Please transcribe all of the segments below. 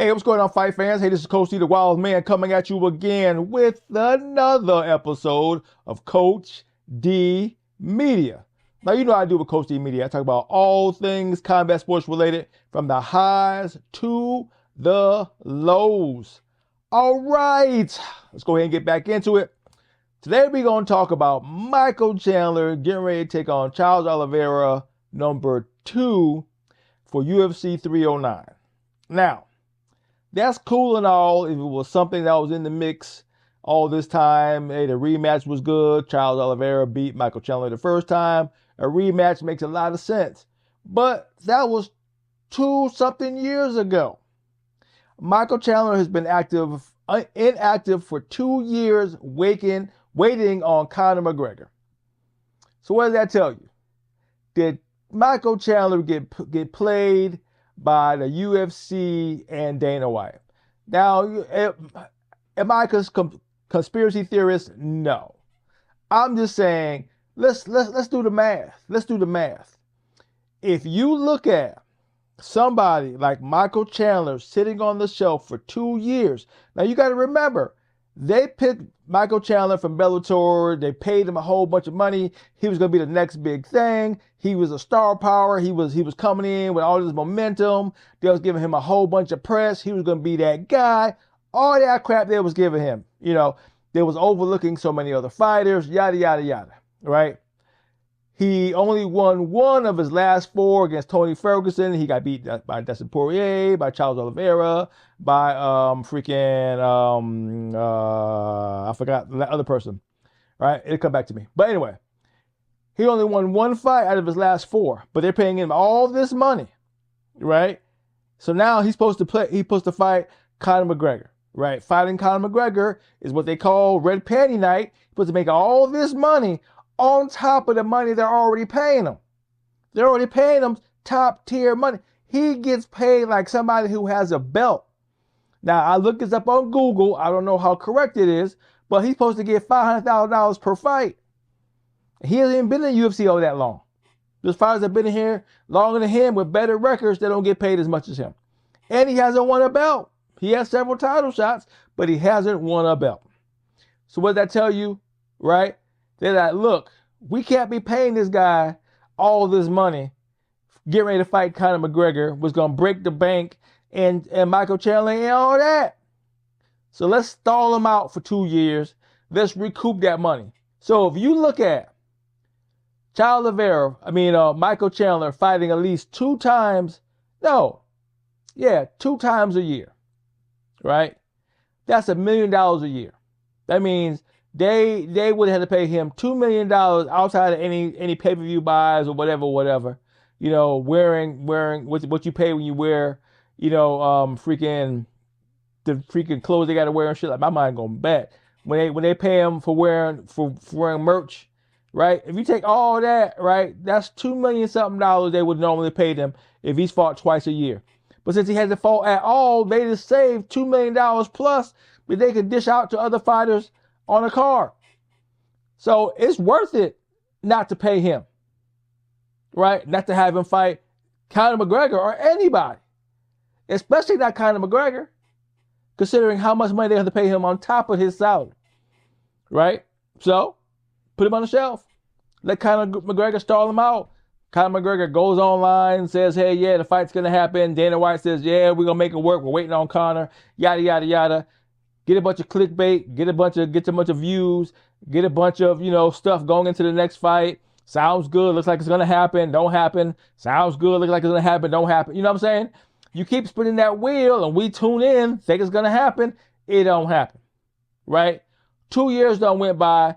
Hey, what's going on, fight fans? Hey, this is Coach D, the Wild Man, coming at you again with another episode of Coach D Media. Now, you know what I do with Coach D Media. I talk about all things combat sports related, from the highs to the lows. All right, let's go ahead and get back into it. Today, we're going to talk about Micheal Chandler getting ready to take on Charles Oliveira, number 2, for UFC 309. Now, that's cool and all if it was something that was in the mix all this time. Hey, the rematch was good. Charles Oliveira beat Micheal Chandler the first time. A rematch makes a lot of sense. But that was 2-something years ago. Micheal Chandler has been inactive for 2 years, waiting on Conor McGregor. So what does that tell you? Did Micheal Chandler get played by the UFC and Dana White? Now, am I a conspiracy theorist? No. I'm just saying, let's do the math. Let's do the math. If you look at somebody like Micheal Chandler sitting on the shelf for 2 years, now you got to remember, they picked Micheal Chandler from Bellator. They paid him a whole bunch of money. He was going to be the next big thing. He was a star power. He was coming in with all this momentum. They was giving him a whole bunch of press. He was going to be that guy. All that crap they was giving him. You know, they was overlooking so many other fighters, yada, yada, yada, right? He only won 1 of his last 4 against Tony Ferguson. He got beat by Dustin Poirier, by Charles Oliveira, by I forgot the other person, right? It'll come back to me. But anyway, he only won 1 fight out of his last 4, but they're paying him all this money, right? So now he's supposed to fight Conor McGregor, right? Fighting Conor McGregor is what they call red panty night. He's supposed to make all this money on top of the money they're already paying him. They're already paying him top tier money. He gets paid like somebody who has a belt. Now, I looked this up on Google. I don't know how correct it is, but he's supposed to get $500,000 per fight. He hasn't even been in the UFC all that long. Those fighters have been in here longer than him with better records. They don't get paid as much as him. And he hasn't won a belt. He has several title shots, but he hasn't won a belt. So what does that tell you, right? They're like, look, we can't be paying this guy all this money, getting ready to fight Conor McGregor, was going to break the bank, and Micheal Chandler and all that. So let's stall him out for 2 years. Let's recoup that money. So if you look at Micheal Chandler fighting at least 2 times a year, right? That's $1 million a year. That means they would have to pay him $2 million outside of any pay-per-view buys or whatever. You know, wearing what you pay when you wear, the freaking clothes they got to wear and shit. Like, my mind going bad when they pay him for wearing merch, right? If you take all that, right, that's $2 million something they would normally pay them if he's fought twice a year. But since he hasn't fought at all, they just saved $2 million plus that they can dish out to other fighters on a card. So it's worth it not to pay him, right? Not to have him fight Conor McGregor or anybody, especially not Conor McGregor, considering how much money they have to pay him on top of his salary, right? So put him on the shelf. Let Conor McGregor stall him out. Conor McGregor goes online and says, hey, yeah, the fight's going to happen. Dana White says, yeah, we're going to make it work. We're waiting on Conor, yada, yada, yada. Get a bunch of clickbait, get a bunch of views, get a bunch of, stuff going into the next fight. Sounds good, looks like it's going to happen, don't happen. Sounds good, looks like it's going to happen, don't happen. You know what I'm saying? You keep spinning that wheel and we tune in, think it's going to happen, it don't happen, right? 2 years done went by.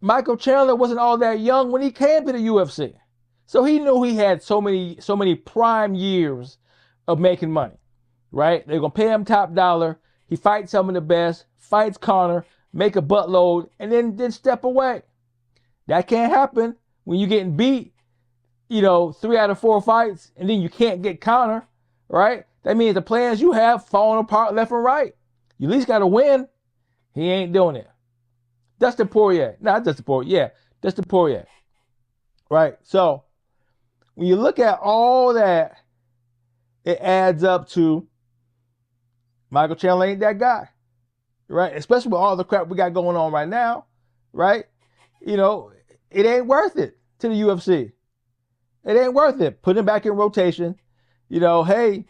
Micheal Chandler wasn't all that young when he came to the UFC. So he knew he had so many prime years of making money, right? They're going to pay him top dollar. He fights some of the best, fights Conor, make a buttload, and then step away. That can't happen when you're getting beat, 3 out of 4 fights, and then you can't get Conor, right? That means the plans you have falling apart left and right. You at least got to win. He ain't doing it. Dustin Poirier. Not Dustin Poirier. Yeah, Dustin Poirier. Right? So, when you look at all that, it adds up to Micheal Chandler ain't that guy, right? Especially with all the crap we got going on right now, right? You know, it ain't worth it to the UFC. It ain't worth it. Put him back in rotation. You know, hey,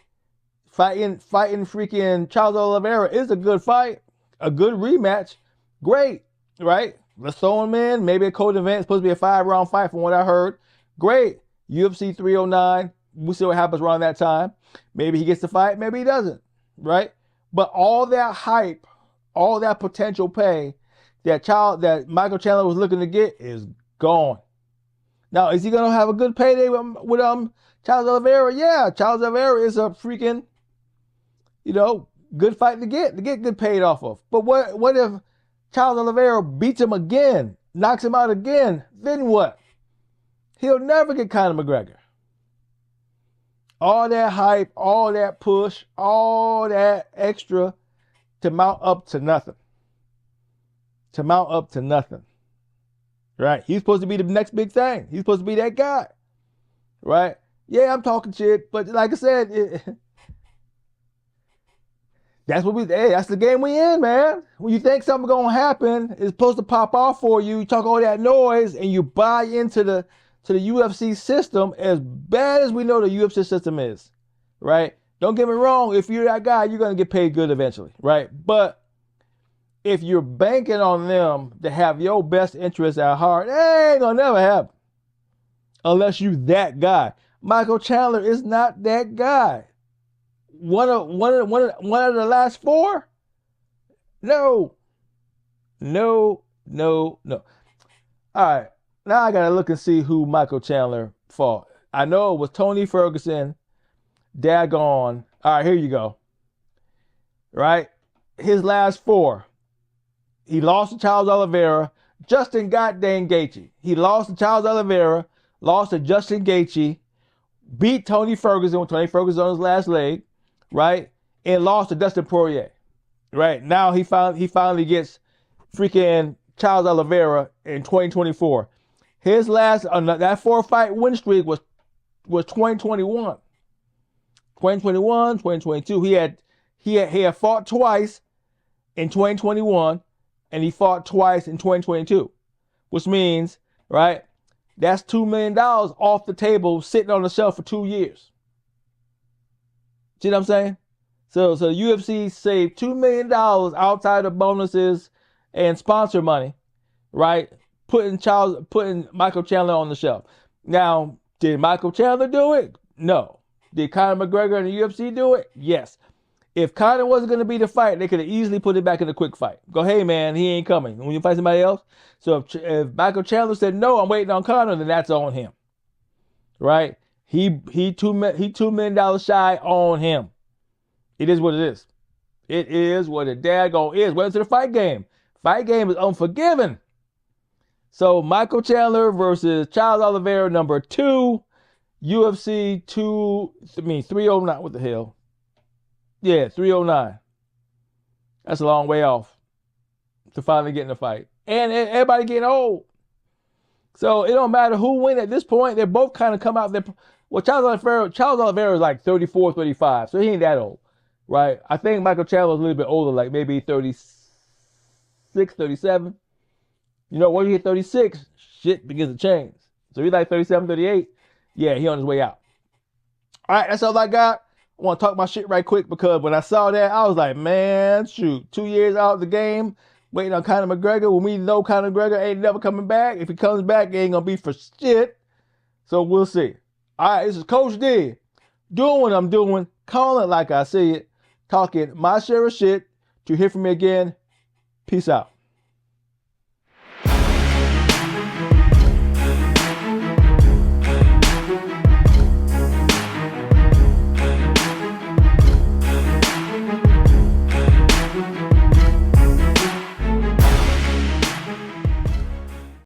fighting freaking Charles Oliveira is a good fight, a good rematch. Great, right? Let's throw him in. Maybe a co-event. It's supposed to be a 5-round fight from what I heard. Great. UFC 309. We'll see what happens around that time. Maybe he gets the fight. Maybe he doesn't, right? But all that hype, all that potential pay that Micheal Chandler was looking to get is gone. Now, is he going to have a good payday with Charles Oliveira? Yeah, Charles Oliveira is a freaking, you know, good fight to get good paid off of. But what if Charles Oliveira beats him again, knocks him out again? Then what? He'll never get Conor McGregor. All that hype, all that push, all that extra to mount up to nothing. To mount up to nothing. Right? He's supposed to be the next big thing. He's supposed to be that guy. Right? Yeah, I'm talking shit, but like I said, that's the game we in, man. When you think something's gonna happen, it's supposed to pop off for you. You talk all that noise and you buy into the UFC system, as bad as we know the UFC system is. Right? Don't get me wrong, if you're that guy, you're gonna get paid good eventually, right? But if you're banking on them to have your best interests at heart, it ain't gonna never happen. Unless you that guy. Micheal Chandler is not that guy. One of the last 4? No. All right. Now I gotta look and see who Micheal Chandler fought. I know it was Tony Ferguson, daggone. All right, here you go. Right? His last 4. He lost to Charles Oliveira, Justin goddamn Gaethje. He lost to Charles Oliveira, lost to Justin Gaethje, beat Tony Ferguson when Tony Ferguson on his last leg, right? And lost to Dustin Poirier, right? Now he finally gets freaking Charles Oliveira in 2024. His last that 4-fight win streak was 2021. 2021, 2022. He had fought twice in 2021. And he fought twice in 2022, which means, right, that's $2 million off the table sitting on the shelf for 2 years. See what I'm saying? So the UFC saved $2 million outside of bonuses and sponsor money, right, putting Micheal Chandler on the shelf. Now, did Micheal Chandler do it? No. Did Conor McGregor and the UFC do it? Yes. If Conor wasn't going to be the fight, they could have easily put it back in a quick fight. Go, hey, man, he ain't coming. When you fight somebody else. So if Micheal Chandler said, no, I'm waiting on Conor, then that's on him. Right? He $2 million shy on him. It is what it is. It is what it daggone is. Whether it's the fight game. Fight game is unforgiving. So Micheal Chandler versus Charles Oliveira, number 2. UFC 309. What the hell? Yeah, 309. That's a long way off to finally get in the fight. And everybody getting old. So it don't matter who win at this point. They both kind of come out there. Well, Charles Oliveira is like 34, 35. So he ain't that old, right? I think Micheal Chandler is a little bit older, like maybe 36, 37. You know, once you hit 36, shit begins to change. So he's like 37, 38. Yeah, he on his way out. All right, that's all I got. I want to talk my shit right quick because when I saw that, I was like, man, shoot, 2 years out of the game, waiting on Conor McGregor. When we know Conor McGregor ain't never coming back. If he comes back, it ain't going to be for shit. So we'll see. All right, this is Coach D. Doing what I'm doing, calling it like I see it, talking my share of shit. To hear from me again, peace out.